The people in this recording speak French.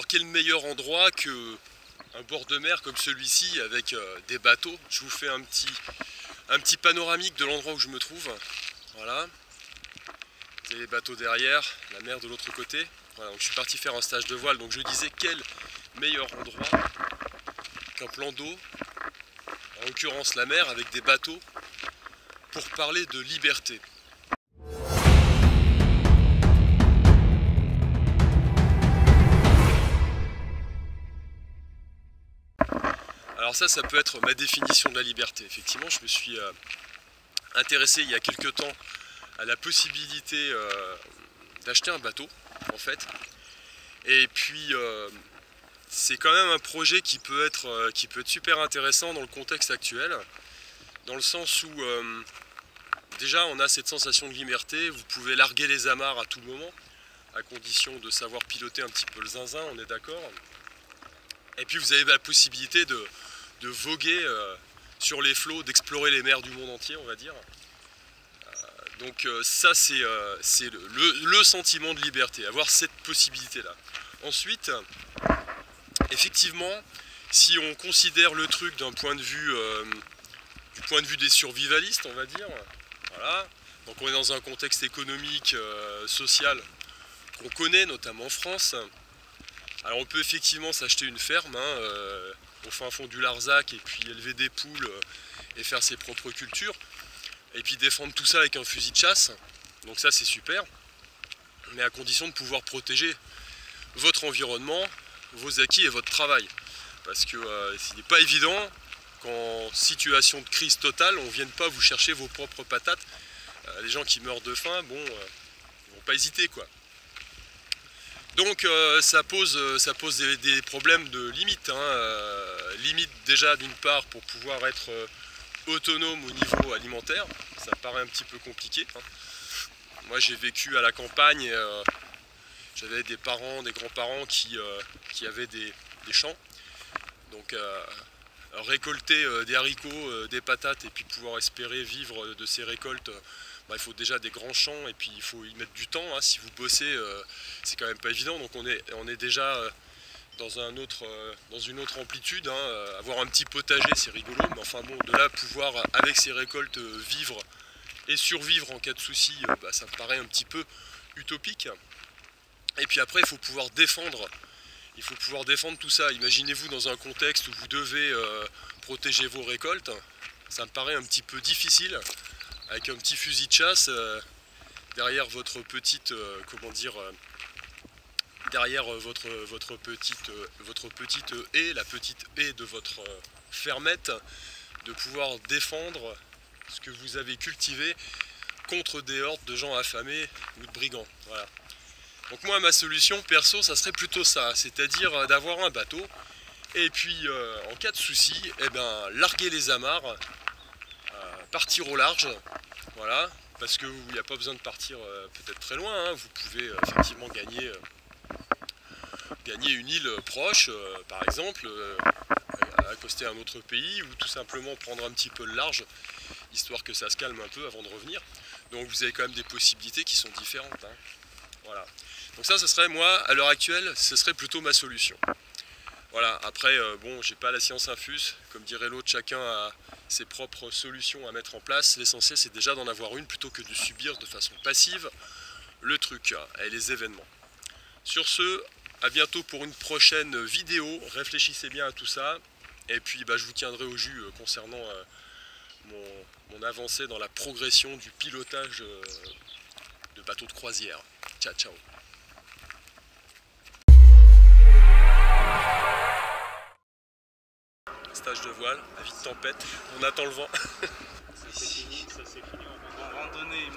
quel meilleur endroit que un bord de mer comme celui-ci avec des bateaux. Je vous fais un petit panoramique de l'endroit où je me trouve. Voilà. Vous avez les bateaux derrière, la mer de l'autre côté. Voilà, donc je suis parti faire un stage de voile, donc je disais quel meilleur endroit qu'un plan d'eau, en l'occurrence la mer avec des bateaux, pour parler de liberté. Alors ça peut être ma définition de la liberté. Effectivement, je me suis intéressé il y a quelques temps à la possibilité d'acheter un bateau, en fait. Et puis, c'est quand même un projet qui peut être super intéressant dans le contexte actuel, dans le sens où, déjà, on a cette sensation de liberté. Vous pouvez larguer les amarres à tout moment, à condition de savoir piloter un petit peu le zinzin, on est d'accord. Et puis, vous avez la possibilité de voguer sur les flots, d'explorer les mers du monde entier, on va dire. Donc ça c'est le sentiment de liberté, avoir cette possibilité-là. Ensuite, effectivement, si on considère le truc d'un point de vue, du point de vue des survivalistes, on va dire, voilà. Donc on est dans un contexte économique, social qu'on connaît, notamment en France. Alors on peut effectivement s'acheter une ferme, au fin fond du Larzac, et puis élever des poules et faire ses propres cultures, et puis défendre tout ça avec un fusil de chasse. Donc ça c'est super, mais à condition de pouvoir protéger votre environnement, vos acquis et votre travail, parce que ce n'est pas évident qu'en situation de crise totale on ne vienne pas vous chercher vos propres patates. Les gens qui meurent de faim, bon, ils vont pas hésiter, quoi. Donc ça pose des problèmes de limite, limite déjà d'une part pour pouvoir être autonome au niveau alimentaire, ça me paraît un petit peu compliqué. Moi j'ai vécu à la campagne, j'avais des parents, des grands-parents qui avaient des champs, donc récolter des haricots, des patates et puis pouvoir espérer vivre de ces récoltes, il faut déjà des grands champs et puis il faut y mettre du temps. Si vous bossez, c'est quand même pas évident. Donc on est déjà dans une autre amplitude. Avoir un petit potager, c'est rigolo, mais enfin bon, de là pouvoir avec ces récoltes vivre et survivre en cas de souci, ça me paraît un petit peu utopique. Et puis après, il faut pouvoir défendre tout ça. Imaginez-vous dans un contexte où vous devez protéger vos récoltes. Ça me paraît un petit peu difficile, avec un petit fusil de chasse derrière votre petite, derrière votre petite haie, la petite haie de votre fermette, de pouvoir défendre ce que vous avez cultivé contre des hordes de gens affamés ou de brigands. Voilà. Donc moi, ma solution perso, ça serait plutôt ça, c'est-à-dire d'avoir un bateau et puis en cas de souci, larguer les amarres, partir au large, voilà, parce qu'il n'y a pas besoin de partir peut-être très loin, vous pouvez effectivement gagner une île proche, par exemple, accoster à un autre pays, ou tout simplement prendre un petit peu le large, histoire que ça se calme un peu avant de revenir. Donc vous avez quand même des possibilités qui sont différentes. Voilà. Donc ça, ce serait, moi, à l'heure actuelle, ce serait plutôt ma solution. Voilà, après, bon, j'ai pas la science infuse, comme dirait l'autre, chacun a ses propres solutions à mettre en place. L'essentiel, c'est déjà d'en avoir une plutôt que de subir de façon passive le truc et les événements. Sur ce, à bientôt pour une prochaine vidéo. Réfléchissez bien à tout ça, et puis je vous tiendrai au jus concernant mon avancée dans la progression du pilotage de bateaux de croisière. Ciao, ciao. Stage de voile, avis de tempête, on attend le vent. Ça c'est fini, on va en randonnée.